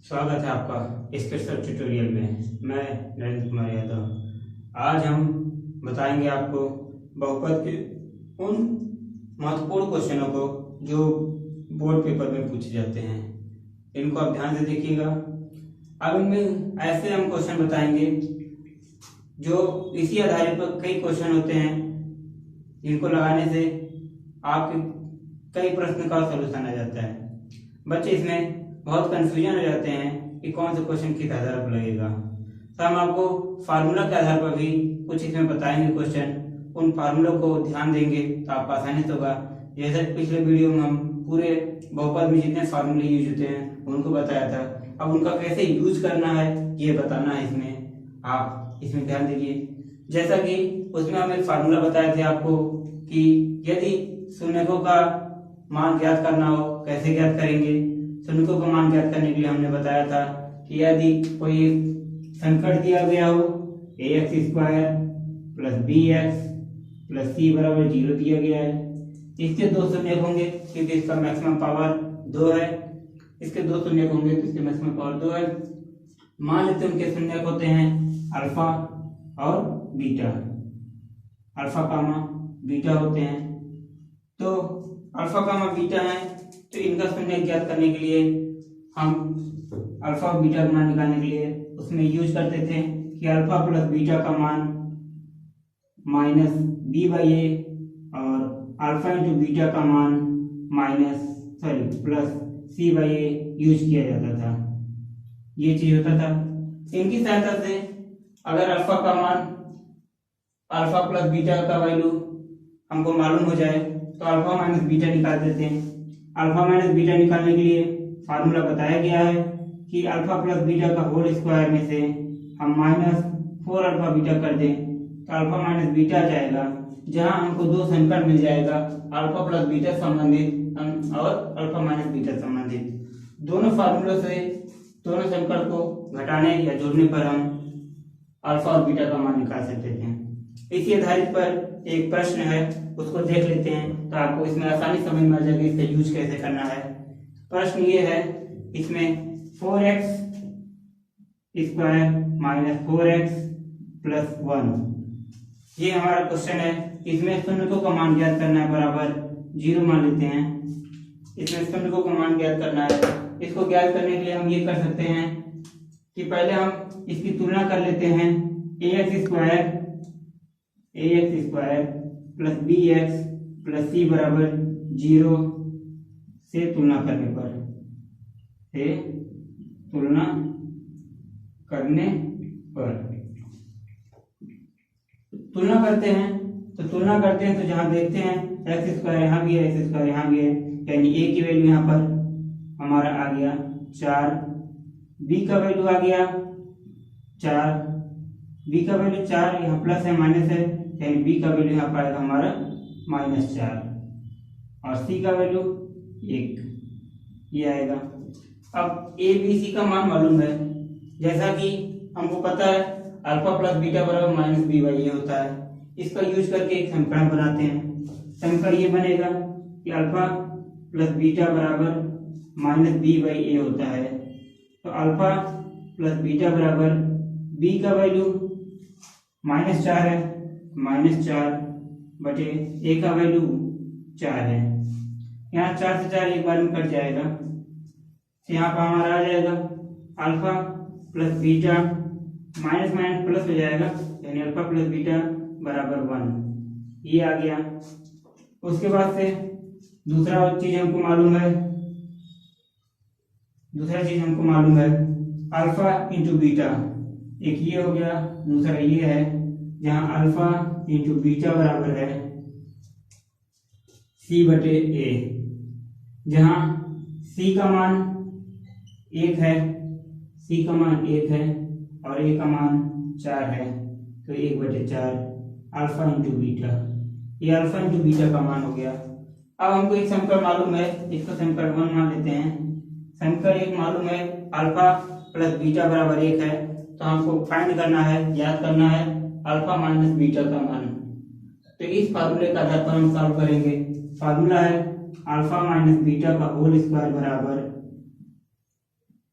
स्वागत है आपका स्पेशल ट्यूटोरियल में। मैं नरेंद्र कुमार यादव। आज हम बताएंगे आपको बहुपद के उन महत्वपूर्ण क्वेश्चनों को जो बोर्ड पेपर में पूछे जाते हैं। इनको आप ध्यान से देखिएगा। अब इनमें ऐसे हम क्वेश्चन बताएंगे जो इसी आधारित पर कई क्वेश्चन होते हैं जिनको लगाने से आपके कई प्रश्न का सलूशन आ जाता है। बच्चे इसमें बहुत कंफ्यूजन हो जाते हैं कि कौन से क्वेश्चन किस आधार पर लगेगा। तो हम आपको फार्मूला के आधार पर भी कुछ इसमें बताएंगे क्वेश्चन। उन फार्मूलों को ध्यान देंगे तो आपको आसानी से होगा। जैसे पिछले वीडियो में हम पूरे बहुपद में जितने फार्मूले यूज होते हैं उनको बताया था। अब उनका कैसे यूज करना है ये बताना है इसमें। आप इसमें ध्यान दीजिए। जैसा कि उसमें हम एक फार्मूला बताए थे आपको कि यदि शून्यकों का मान ज्ञात करना हो कैसे ज्ञात करेंगे। शून्यकों का मान ज्ञात करने के लिए हमने बताया था कि यदि कोई संकट दिया गया हो ax square plus bx plus c बराबर 0 दिया गया है। इसके दो शून्यक होंगे क्योंकि इसका मैक्सिमम पावर 2 है। इसके दो शून्यक होंगे तो इसके मैक्सिमम पावर 2 है। मान लेते हैं उनके शून्यक होते हैं अल्फा और बीटा। अल्फा कामा बीटा होते हैं। तो अल्फा कामा बीटा है तो इनका शून्य ज्ञात करने के लिए हम अल्फा और बीटा का मान निकालने के लिए उसमें यूज करते थे कि अल्फा प्लस बीटा का मान माइनस बी बाई ए और अल्फा इंटू बीटा का मान plus C by A use किया जाता था। ये चीज होता था। इनकी सहायता से अगर अल्फा का मान अल्फा प्लस बीटा का वैल्यू हमको मालूम हो जाए तो अल्फा माइनस बीटा निकाल देते हैं। अल्फा माइनस बीटा निकालने के लिए फार्मूला बताया गया है कि अल्फा प्लस बीटा का होल स्क्वायर में से हम -4 अल्फा बीटा कर दें तो अल्फा माइनस बीटा आ जाएगा, जहां हमको दो संकट मिल जाएगा अल्फा प्लस बीटा संबंधित और अल्फा माइनस बीटा संबंधित। दोनों फार्मूलों से दोनों संकट को घटाने या जोड़ने पर हम अल्फा और बीटा का मान निकाल सकते थे। इसी आधारित पर एक प्रश्न है उसको देख लेते हैं तो आपको इसमें आसानी समझ में आ जाएगा इसका यूज कैसे करना है। प्रश्न ये है, इसमें 4x square minus 4x plus 1 ये हमारा क्वेश्चन है। इसमें शून्यकों का मान ज्ञात करना है बराबर 0 मान लेते हैं। इसमें शून्यकों का मान ज्ञात करना है। इसको ज्ञात करने के लिए हम ये कर सकते हैं कि पहले हम इसकी तुलना कर लेते हैं ax square plus bx plus c बराबर 0 से तुलना करने पर तुलना करते हैं तो जहां देखते हैं x स्क्वायर यहाँ भी है, x स्क्वायर यहाँ भी है, यानी a की वैल्यू यहाँ पर हमारा आ गया 4, b का वैल्यू आ गया 4, b का वैल्यू 4 यहाँ प्लस है माइनस है, यानी b का वैल्यू यहाँ पाएगा हमारा -4 और c का वैल्यू 1 ये आएगा। अब a b c का मान मालूम है, जैसा कि हमको पता है अल्फा प्लस बीटा बराबर माइनस बी बाई ए होता है। इसका यूज करके एक समीकरण बनाते हैं। समीकरण ये बनेगा कि अल्फा प्लस बीटा बराबर माइनस बी बाई ए होता है। तो अल्फा प्लस बीटा बराबर b का वैल्यू -4 है, -4 बटे a का वैल्यू 4 है। यहाँ 4 से 4 एक बार में कट जाएगा तो यहाँ पर हमारा आ जाएगा alpha plus beta minus minus plus हो जाएगा, यानी अल्फा प्लस बीटा बराबर 1 ये आ गया। उसके बाद से दूसरा चीज हमको मालूम है अल्फा इंटू बीटा। एक ये हो गया, दूसरा ये है जहां अल्फा इंटू बीटा बराबर है c बटे a, जहां c का मान 1 है और a का मान 4 है, तो 1 बटे 4 अल्फा इंटू बीटा, ये अल्फा इंटू बीटा का मान हो गया। अब हमको एक समीकरण मालूम है, इसको समीकरण 1 मान लेते हैं। समीकरण 1 मालूम है अल्फा प्लस बीटा बराबर 1 है, तो हमको फाइंड करना है, ज्ञात करना है अल्फा माइनस बीटा का मान। तो इस फार्मूले का आधार पर हम सॉल्व करेंगे। फार्मूला है अल्फा माइनस बीटा का होल स्क्वायर बराबर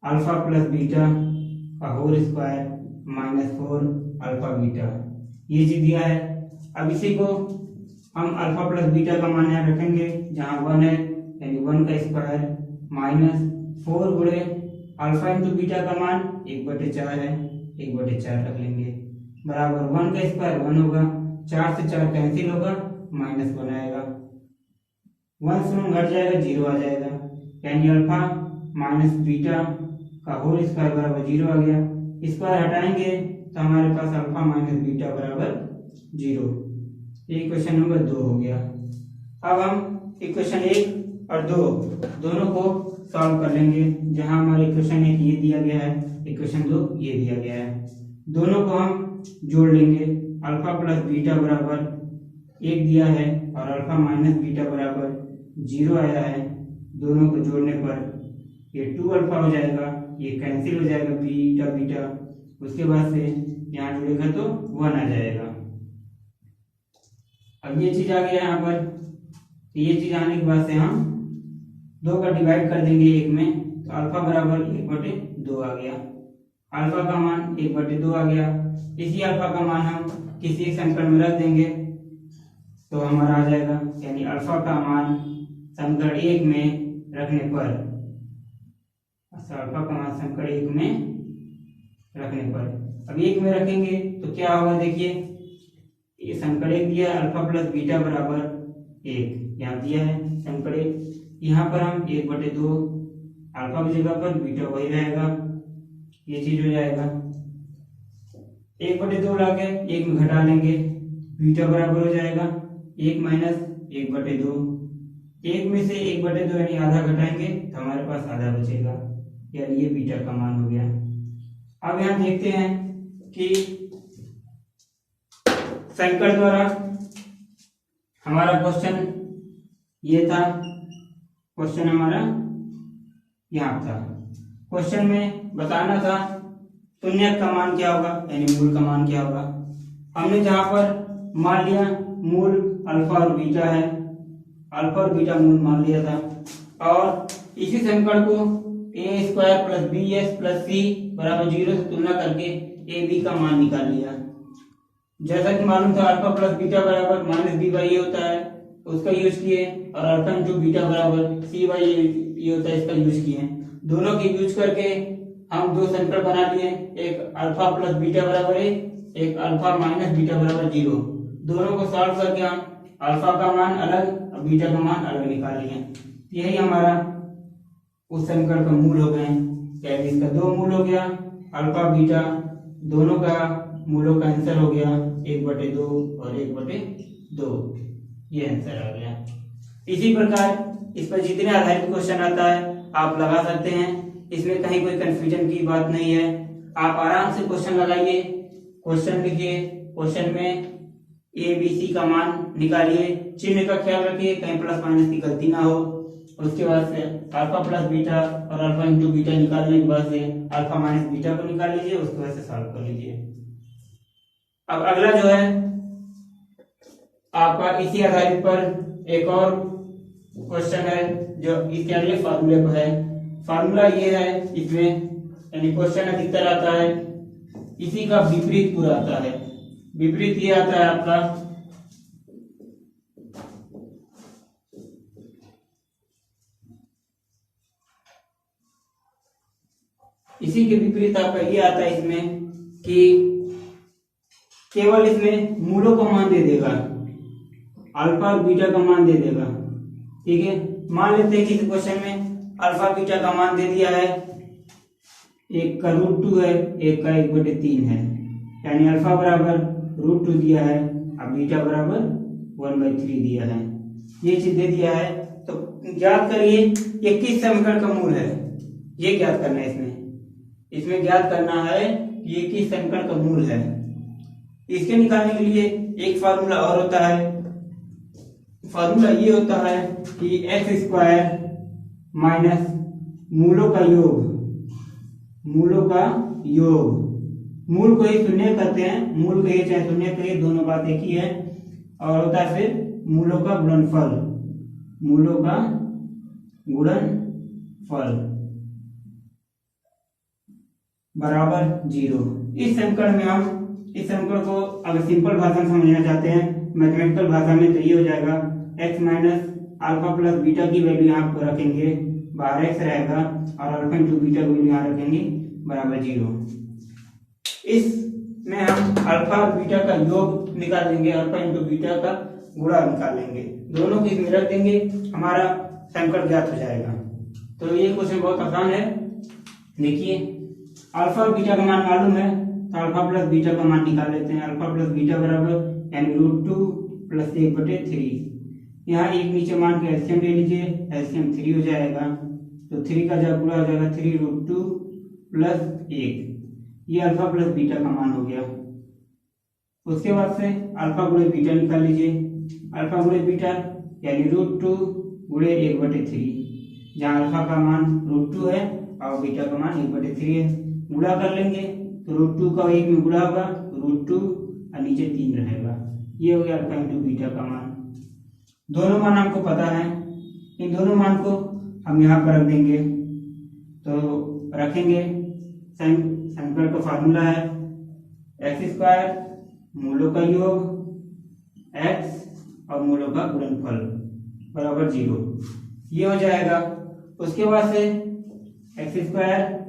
अल्फा प्लस बीटा का whole square minus 4 alpha beta, ये चीज दिया है। अब इसी को हम अल्फा प्लस बीटा का मान यहाँ रखेंगे, जहाँ 1 है यानी 1 का स्क्वायर माइनस 4 गुणे अल्फा इंटू बीटा का मान 1/4 है, 1/4 रख लेंगे, बराबर 1 का स्क्वायर 1 होगा, 4 से 4 कैंसिल होगा, -1 आएगा, 1 से 1 घट जाएगा, 0 आ जाएगा, यानी अल्फा माइनस बीटा का होल स्क्वायर बराबर 0 आ गया। स्क्वायर हटाएंगे तो हमारे पास अल्फा माइनस बीटा बराबर 0। ये इक्वेशन नंबर 2 हो गया। अब हम इक्वेशन 1 और 2 दोनों को सॉल्व कर लेंगे, जहां हमारे इक्वेशन 1 ये दिया गया है, इक्वेशन 2 ये दिया गया है। दोनों को हम जोड़ लेंगे, अल्फा प्लस बीटा बराबर 1 दिया है और अल्फा माइनस बीटा बराबर 0 आया है। दोनों को जोड़ने पर ये 2 अल्फा हो जाएगा, ये कैंसिल हो जाएगा बीटा बीटा, उसके बाद से यहाँ जुड़ेगा तो 1 आ जाएगा। अब ये चीज आ गया यहाँ पर, ये चीज आने के बाद से हम 2 का डिवाइड कर देंगे 1 में, तो अल्फा बराबर 1/2 आ गया, अल्फा का मान 1/2 आ गया। इसी अल्फा का मान हम किसी एक समीकरण में रख देंगे तो हमारा आ जाएगा, यानी अल्फा का मान समीकरण 1 में रखने पर, अल्फा का मान समीकरण 1 में रखने पर, अब 1 में रखेंगे तो क्या होगा, देखिए ये समीकरण 1 दिया है, अल्फा प्लस बीटा बराबर 1 यहाँ दिया है समीकरण 1, यहाँ पर हम 1/2 अल्फा की जगह पर बीटा वही रहेगा, ये चीज हो जाएगा, 1/2 लाके 1 में घटा लेंगे, बीटा बराबर हो जाएगा 1 माइनस 1/2, 1 में से 1/2 यानी आधा घटाएंगे तो हमारे पास आधा बचेगा, यानी ये बीटा का मान हो गया। अब यहाँ देखते हैं कि समीकरण द्वारा हमारा क्वेश्चन ये था, क्वेश्चन हमारा यहाँ था, क्वेश्चन में बताना था शून्य का मान क्या होगा, यानी मूल का मान क्या होगा। हमने जहां पर मान लिया मूल अल्फा और बीटा है, अल्फा और बीटा मूल मान लिया था, और इसी समीकरण को A square plus B S plus C बराबर 0 से तुलना करके ए बी का मान निकाल लिया। जैसा कि मालूम था अल्फा प्लस बीटा बराबर माइनस बी बाई ए होता है, उसका यूज किए, और अल्फा इंटू बीटा बराबर सी बाई ए होता है, इसका यूज किए। दोनों के यूज करके हम 2 समीकरण बना लिए, एक अल्फा प्लस बीटा बराबर ए, एक अल्फा माइनस बीटा बराबर 0। दोनों को सॉल्व करके हम अल्फा का मान अलग और बीटा का मान अलग निकाल लिए। यही हमारा उस समीकरण का मूल हो गए, यानी इसका 2 मूल हो गया, अल्फा बीटा दोनों का मूलों का आंसर हो गया 1/2 और 1/2, ये आंसर आ गया। इसी प्रकार इस पर जितने आधारित क्वेश्चन आता है आप लगा सकते हैं, इसमें कहीं कोई कंफ्यूजन की बात नहीं है। आप आराम से क्वेश्चन लगाइए, क्वेश्चन लिखिए, क्वेश्चन में ए बी सी का मान निकालिए, चिन्ह का ख्याल रखिए कहीं प्लस माइनस की गलती ना हो। उसके बाद से अल्फा प्लस बीटा और अल्फा इंटू बीटा निकालने के बाद से अल्फा माइनस बीटा को निकाल लीजिए, उसके बाद से सॉल्व कर लीजिए। अब अगला जो है आपका इसी आधारित पर एक और क्वेश्चन है जो इसके अगले फार्मूले पर है। फार्मूला ये है इसमें, यानी क्वेश्चन अधिकतर आता है इसी का विपरीत पूरा आता है। विपरीत ये आता है आपका इसी के विपरीत आपका ये आता है इसमें कि केवल इसमें मूलों का मान दे देगा, अल्फा और बीटा का मान दे देगा। ठीक है, मान लेते हैं कि इस क्वेश्चन में अल्फा बीटा का मान दे दिया है, एक का √2 है, एक का 1/3 है, यानी अल्फा बराबर √2 दिया है और बीटा बराबर 1/3 दिया है। ये चीज दे दिया है, तो ज्ञात करिए ये किस समीकरण का मूल है, ये ज्ञात करना है। इसमें ज्ञात करना है कि ये किस समीकरण का मूल है। इसके निकालने के लिए एक फार्मूला और होता है, फार्मूला ये होता है कि x² माइनस मूलों का योग, मूलों का योग, मूल को ही शून्य करते हैं, मूल कहिए चाहे शून्य कहिए दोनों बात एक ही है, और होता है फिर मूलों का गुणनफल, मूलों का गुणनफल। बराबर 0। इस समीकरण को अगर सिंपल भाषा में समझना चाहते हैं मैथमेटिकल भाषा में, तो ये हो जाएगा x minus alpha plus beta की वैल्यू यहाँ पर रखेंगे बाहर x रहेगा और अल्फा इंटू बीटा की वैल्यू यहाँ रखेंगे बराबर 0। इसमें हम अल्फा और बीटा का योग निकाल लेंगे, अल्फा इंटू बीटा का गुणा निकाल लेंगे, दोनों को इसमें रख देंगे, हमारा समीकरण ज्ञात हो जाएगा। तो ये क्वेश्चन बहुत आसान है। देखिए अल्फा और बीटा का मान मालूम है तो अल्फा प्लस बीटा का मान निकाल लेते हैं। अल्फा प्लस बीटा बराबर यानी √2 प्लस 1/3। यहाँ एक नीचे मान के एलसीएम ले लीजिए, एलसीएम 3 हो जाएगा, तो 3 का जब पूरा हो जाएगा 3√2 प्लस 1, ये अल्फा प्लस बीटा का मान हो गया। उसके बाद से अल्फा गुणे बीटा निकाल लीजिए, अल्फा गुणे बीटा यानी √2 गुणे 1/3, जहाँ अल्फा का मान √2 है और बीटा का मान 1/3 है, गुणा कर लेंगे तो √2 का 1 में गुणा होगा √2 और नीचे 3 रहेगा, ये हो गया अल्फा इंटू बीटा का मान। दोनों मान हमको पता है, इन दोनों मान को हम यहाँ पर रख देंगे, तो रखेंगे समीकरण का फार्मूला है x² मूलों का योग x और मूलों का गुणनफल बराबर 0, ये हो जाएगा। उसके बाद से x²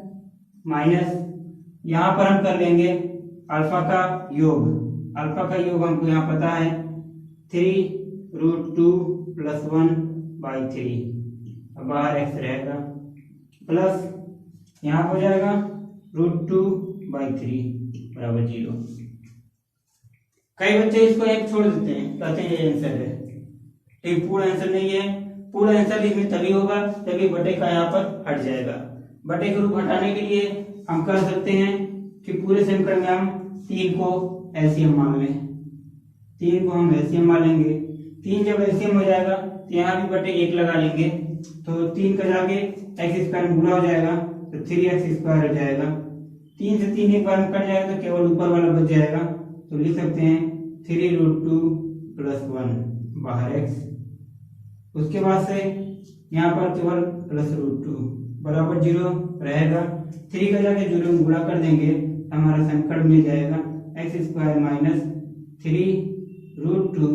माइनस यहाँ पर हम कर लेंगे अल्फा का योग, अल्फा का योग हमको यहाँ पता है 3√2 प्लस 1/3, अब बाहर x रहेगा, प्लस यहाँ हो जाएगा √2/3 बराबर 0। कई बच्चे इसको एक छोड़ देते हैं, कहते हैं ये आंसर है, लेकिन पूरा आंसर नहीं है। पूरा आंसर इसमें तभी होगा तभी बटे का यहाँ पर हट जाएगा। बटे के रूप हटाने के लिए हम कर सकते हैं कि पूरे समीकरण में हम 3 को एलसीएम मान लें, 3 को हम एलसीएम मान लेंगे। 3 जब एलसीएम हो जाएगा तो यहाँ भी बटे 1 लगा लेंगे, तो 3 का जाके x² में गुणा हो जाएगा तो 3x² हो जाएगा। 3 से 3 एक बार में कट जाएगा तो केवल ऊपर वाला बच जाएगा, तो लिख सकते हैं 3√2 प्लस 1 बाहर x। उसके बाद से यहाँ पर केवल प्लस √2 बराबर 0 रहेगा। 3 का जाके 0 में गुणा कर देंगे, हमारा समीकरण मिल जाएगा x² माइनस 3√2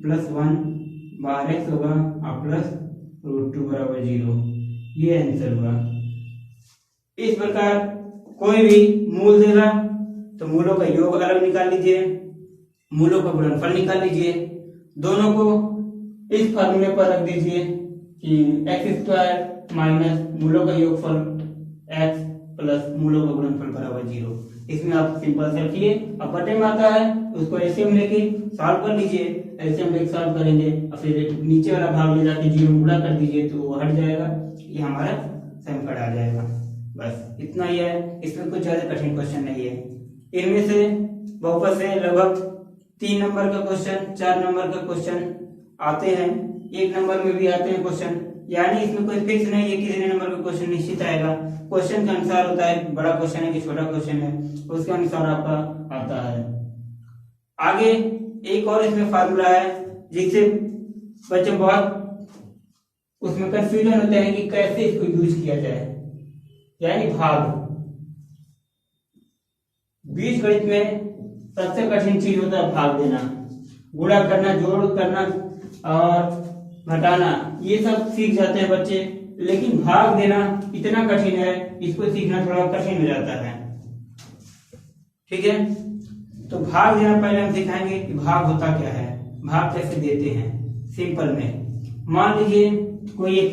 प्लस 1 बाहर x होगा और प्लस √2 बराबर 0, ये आंसर हुआ। इस प्रकार कोई भी मूल देगा तो मूलों का योग अलग निकाल लीजिए, मूलों का गुणनफल निकाल लीजिए, दोनों को इस फार्मूले पर रख दीजिए कि x² माइनस मूलों का योगफल x प्लस मूलों का गुणनफल बराबर 0। इसमें आप सिंपल से रखिए, अब बटे में आता है उसको एलसीएम लेके सॉल्व कर लीजिए, एलसीएम लेके सॉल्व करेंगे और फिर नीचे वाला भाग ले जाके 0 में गुणा कर दीजिए तो वो हट जाएगा, ये हमारा समीकरण आ जाएगा। बस इतना ही है, इसमें कुछ ज्यादा कठिन क्वेश्चन नहीं है। इनमें से बहुपद से लगभग 3 नंबर का क्वेश्चन, 4 नंबर का क्वेश्चन आते हैं, 1 नंबर में भी आते हैं क्वेश्चन, यानी इसमें कोई फिक्स नहीं है कितने नंबर का क्वेश्चन निश्चित आएगा। क्वेश्चन के अनुसार होता है, बड़ा क्वेश्चन है कि छोटा क्वेश्चन है, उसके अनुसार आपका आता है। आगे एक और इसमें फार्मूला है जिससे बच्चे बहुत उसमें कंफ्यूजन होते हैं कि कैसे इसको यूज किया जाए, यानी भाग। बीजगणित में सबसे कठिन चीज होता है भाग देना, गुणा करना, जोड़ करना और घटाना, ये सब सीख जाते हैं बच्चे, लेकिन भाग देना इतना कठिन है, इसको सीखना थोड़ा कठिन हो जाता है। ठीक है, तो भाग देना पहले हम सिखाएंगे कि भाग होता क्या है, भाग कैसे देते हैं। सिंपल में मान लीजिए कोई एक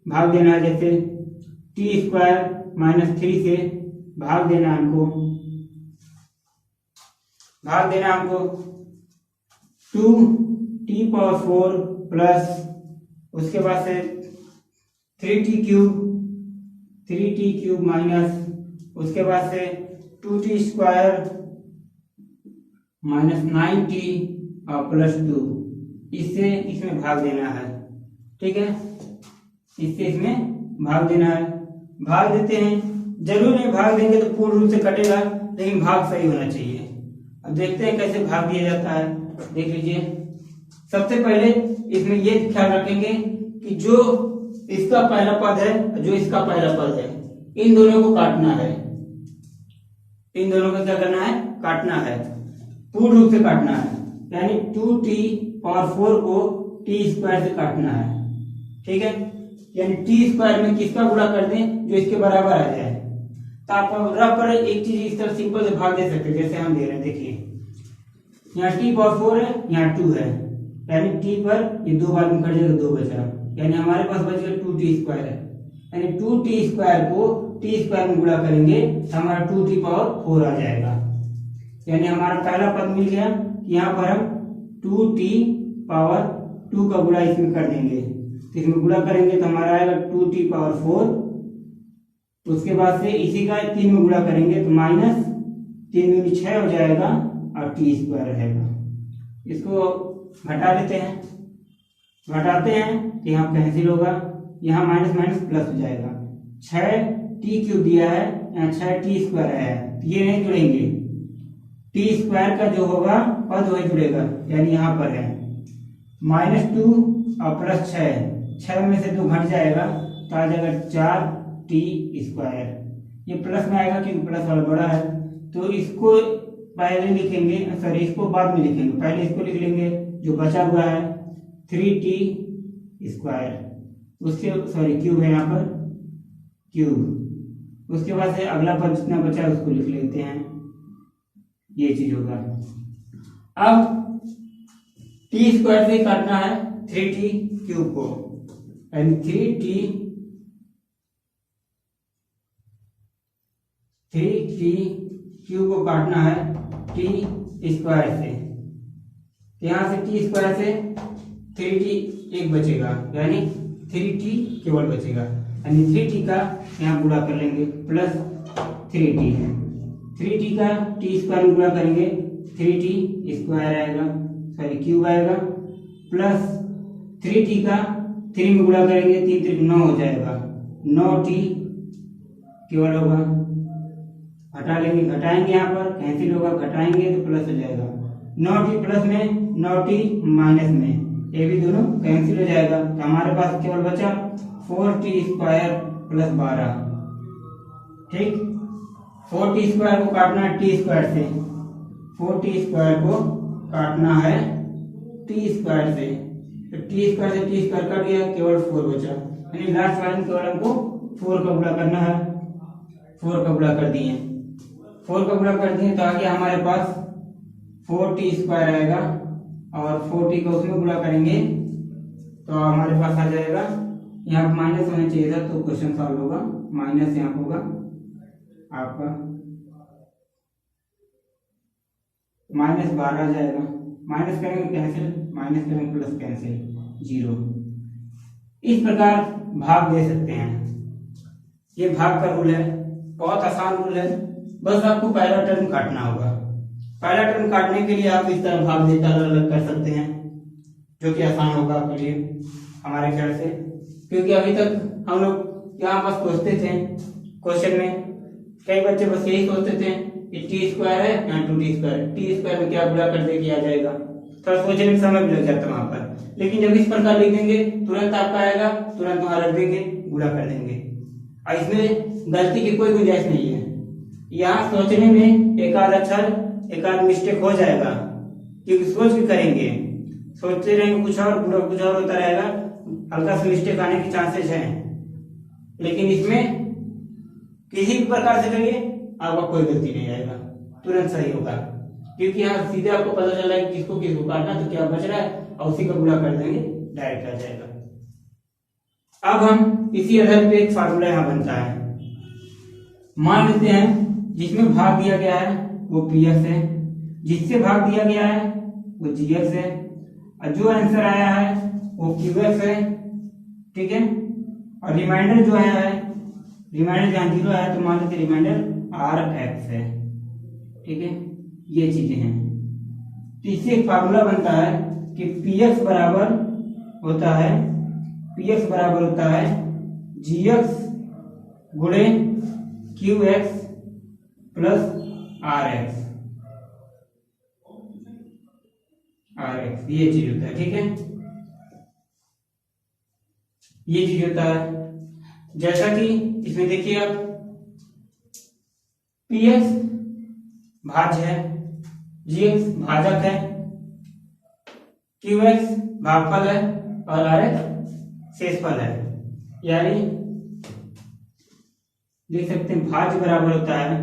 भाग देना है, जैसे t² माइनस 3 से भाग देना हमको 2t⁴ प्लस उसके बाद से 3t³ माइनस उसके बाद से 2t² माइनस 9t और प्लस 2, इससे इसमें भाग देना है। ठीक है, इससे इसमें भाग देना है। भाग देते हैं, जरूर नहीं भाग देंगे तो पूर्ण रूप से कटेगा, लेकिन भाग सही होना चाहिए। अब देखते हैं कैसे भाग दिया जाता है, देख लीजिए। सबसे पहले इसमें ये ख्याल रखेंगे कि जो इसका पहला पद है, जो इसका पहला पद है, इन दोनों को काटना है। इन दोनों को क्या करना है, काटना है, पूर्ण रूप से काटना है, यानी 2t पावर 4 को t स्क्वायर से काटना है। ठीक है, यानी t स्क्वायर में किसका गुणा कर दें जो इसके बराबर आ जाए। तो आप रफ पर एक चीज इस तरह सिंपल से भाग दे सकते हैं, जैसे हम दे रहे हैं, देखिए यहाँ t पावर 4 है, यहाँ 2 है, यानी t पर ये 2 बार में कट जाएगा, 2 बचा, यानी हमारे पास बच गया 2t स्क्वायर है, यानी 2t स्क्वायर को t स्क्वायर में गुणा करेंगे तो हमारा 2t पावर 4 आ जाएगा। यानी हमारा पहला पद मिल गया, यहाँ पर हम 2t पावर 2 का गुणा इसमें कर देंगे, तो इसमें गुणा करेंगे तो हमारा आएगा 2t पावर 4, उसके बाद से इसी का 3 में गुणा करेंगे तो माइनस 3 में 6 हो जाएगा और t स्क्वायर रहेगा। इसको घटा लेते हैं, घटाते हैं तो यहाँ कैंसिल होगा, यहाँ माइनस माइनस प्लस हो जाएगा, 6t क्यूब दिया है, यहाँ 6t स्क्वायर है, ये नहीं जुड़ेंगे, t स्क्वायर का जो होगा पद वही जुड़ेगा, यानी यहाँ पर है -2 और प्लस 6 में से 2 घट जाएगा तो आ जाएगा 4t स्क्वायर। ये प्लस में आएगा क्योंकि प्लस वाला बड़ा है, तो इसको पहले लिखेंगे, सॉरी इसको बाद में लिखेंगे, पहले इसको लिख लेंगे जो बचा हुआ है 3t स्क्वायर, उसके सॉरी क्यूब है यहाँ पर क्यूब, उसके बाद से अगला पद जितना बचा है उसको लिख लेते हैं, ये चीज होगा। अब t स्क्वायर से काटना है 3t क्यूब को, यानी 3t क्यूब को काटना है t स्क्वायर से, यहाँ से t स्क्वायर से 3t एक बचेगा, यानी 3t केवल बचेगा, यानी 3t का यहाँ गुणा कर लेंगे प्लस 3t का t स्क्वायर में गुणा करेंगे 3t स्क्वायर आएगा, सॉरी क्यूब आएगा, प्लस 3t का 3 में गुणा करेंगे 3 3 9 हो जाएगा, 9t केवल होगा, हटा लेंगे, घटाएंगे यहाँ पर कैंसिल होगा, घटाएंगे तो प्लस हो जाएगा, 9t प्लस में 9t माइनस में, ये भी दोनों कैंसिल हो जाएगा, तो हमारे पास केवल बचा 4t स्क्वायर प्लस 12। ठीक, 4t स्क्वायर को काटना है t स्क्वायर से, 4t स्क्वायर को काटना है t स्क्वायर से, तो t स्क्वायर से t स्क्वायर कट गया, केवल 4 बचा, यानी लास्ट वाले में केवल हमको 4 का गुणा करना है, 4 का गुणा कर दिए, 4 का गुणा कर दिए तो आगे हमारे पास 4t स्क्वायर आएगा और 4t का उसमें गुणा करेंगे तो हमारे पास आ जाएगा, यहाँ माइनस होना चाहिए था तो क्वेश्चन सॉल्व होगा, माइनस यहाँ होगा आपका -12 आ जाएगा, माइनस करेंगे कैंसिल, माइनस करेंगे प्लस कैंसिल 0। इस प्रकार भाग दे सकते हैं, ये भाग का रूल है, बहुत आसान रूल है, बस आपको पहला टर्म काटना होगा। पहला टर्म काटने के लिए आप इस तरह भाग देकर अलग अलग कर सकते हैं, जो कि आसान होगा आपके लिए हमारे ख्याल से, क्योंकि अभी तक हम लोग यहाँ बस सोचते थे, क्वेश्चन में कई बच्चे बस यही सोचते थे कि टी स्क्वायर है यहाँ 2t स्क्वायर, टी स्क्वायर में क्या गुणा कर दे किया जाएगा, थोड़ा सोचने में समय भी लग जाता है वहां पर, लेकिन जब इस प्रकार लिख देंगे तुरंत आपका आएगा, तुरंत वहां रख देंगे, गुणा कर देंगे, और इसमें गलती की कोई गुंजाइश नहीं है। यहाँ सोचने में एक आध अक्षर एक आध मिस्टेक हो जाएगा, क्योंकि सोच के करेंगे, सोचते रहेंगे कुछ और होता रहेगा, हल्का सा मिस्टेक आने के चांसेस हैं, लेकिन इसमें किसी भी प्रकार से करिए आपका कोई गलती नहीं आएगा, तुरंत सही होगा, क्योंकि यहाँ सीधे आपको पता चला है कि किसको किसको काटना, तो क्या बच रहा है और उसी का गुणा कर देंगे, डायरेक्ट आ जाएगा। अब हम इसी आधार पे एक फार्मूला यहाँ बनता है, मान लेते हैं जिसमें भाग दिया गया है वो px है, जिससे भाग दिया गया है वो gx है, और जो आंसर आया है वो qx है। ठीक है, और रिमाइंडर जो आया है, रिमाइंडर जहाँ 0 आया तो मान लेते रिमाइंडर rx है। ठीक है, ये चीजें हैं, तो इससे एक फार्मूला बनता है कि px बराबर होता है gx गुणे qx प्लस rx, ये चीज होता है। ठीक है, ये चीज होता है, जैसा कि इसमें देखिए आप px भाज्य है, जी एक्स भाजक है, क्यू एक्स भागफल है और आर एक्स शेषफल है। यानी देख सकते हैं भाज्य बराबर होता है,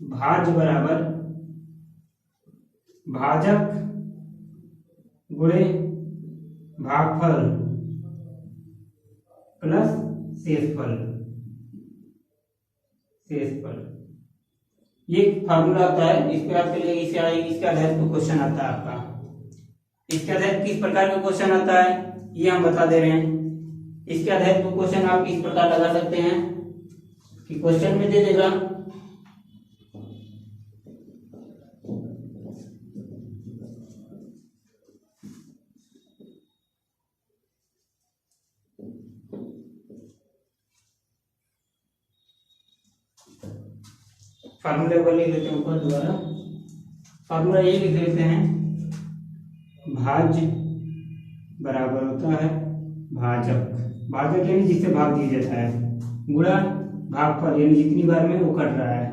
भाज्य बराबर भाजक गुणे भागफल प्लस शेषफल। ये फार्मूला आता है, इस पे आपके लिए इसके आधारित पे क्वेश्चन आता है आपका। इसके आधारित किस प्रकार का क्वेश्चन आता है ये हम बता दे रहे हैं। इसके आधारित पे क्वेश्चन आप इस प्रकार लगा सकते हैं कि क्वेश्चन में दे देगा फार्मूला को लिख लेते हैं ऊपर दोबारा। फार्मूला ये लिख लेते हैं, भाज्य बराबर होता है भाजक, भाजक यानी जिससे भाग दिया जाता है, गुणा भागफल यानी जितनी बार में वो कट रहा है,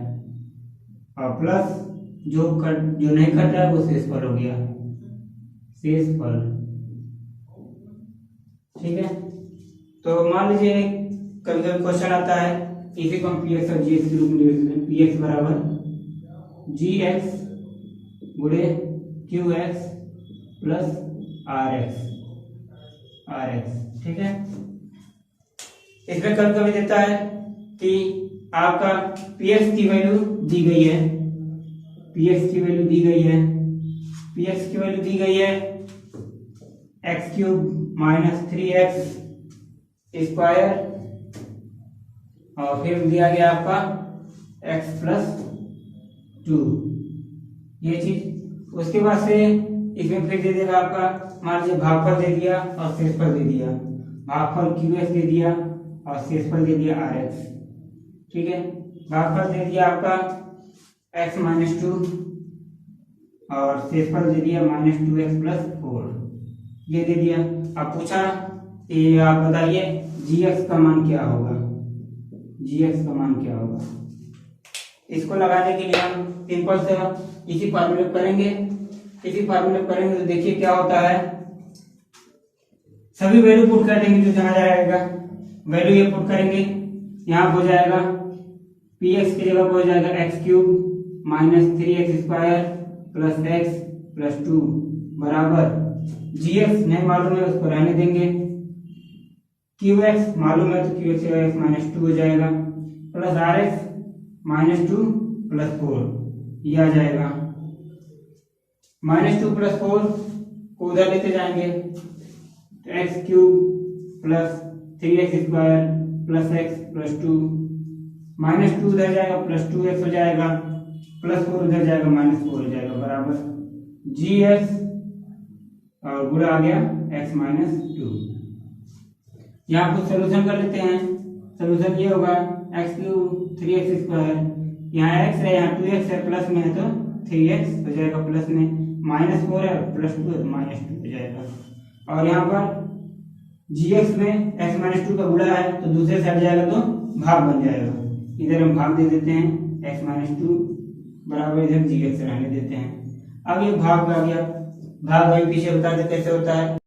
और प्लस जो नहीं कट रहा है वो शेषफल हो गया, शेषफल। ठीक है, तो मान लीजिए कभी कभी क्वेश्चन आता है, इसे को हम पी एक्स और जी एक्स के रूप में लिख सकते हैं। पी एक्स बराबर जी एक्स गुणे Q X plus R X, ठीक है। इसमें कभी कभी देता है कि आपका पी एक्स की वैल्यू दी गई है, पी एक्स की वैल्यू दी गई है, पी एक्स की वैल्यू दी गई है x cube minus 3x square, और फिर दिया गया आपका x प्लस 2 ये चीज। उसके बाद से इसमें फिर दे देगा आपका, मान लीजिए भागफल दे दिया और शेषफल दे दिया, भागफल QX दे दिया और शेषफल दे दिया RX। ठीक है, भागफल दे दिया आपका x माइनस 2 और शेषफल दे दिया माइनस 2x प्लस 4, ये दे दिया। अब पूछा कि आप बताइए gx का मान क्या होगा, gx का मान क्या होगा। इसको लगाने के लिए हम सिंपल से इसी फार्मूले करेंगे, तो देखिए क्या होता है, सभी वैल्यू पुट कर देंगे जो जहां जाएगा, वैल्यू ये पुट करेंगे, यहाँ हो जाएगा px की जगह हो जाएगा x cube minus 3x square plus x plus 2 बराबर gx नहीं मालूम है उसको रहने देंगे, qx मालूम है तो qx x माइनस 2 हो जाएगा प्लस rx माइनस 2 प्लस 4, ये आ जाएगा। माइनस 2 प्लस 4 को उधर लेते जाएंगे तो x cube plus 3x square plus x plus 2, minus 2 उधर जाएगा प्लस 2x हो जाएगा, प्लस 4 उधर जाएगा माइनस 4 हो जाएगा बराबर gx और गुणा आ गया x माइनस 2। यहाँ कुछ सोल्यूशन कर लेते हैं, सोल्यूशन ये होगा एक्स क्यूब 3x स्क्वायर, यहाँ x है यहाँ 2x है, प्लस में है तो 3x हो जाएगा, प्लस में माइनस 4 है प्लस 2 है तो माइनस 2 हो जाएगा, और यहाँ पर gx में x माइनस 2 का गुणा है तो दूसरे साइड जाएगा तो भाग बन जाएगा, इधर हम भाग दे देते हैं x माइनस 2 बराबर इधर gx रहने देते हैं। अब ये भाग आ गया, भाग वही पीछे बता देते कैसे होता है,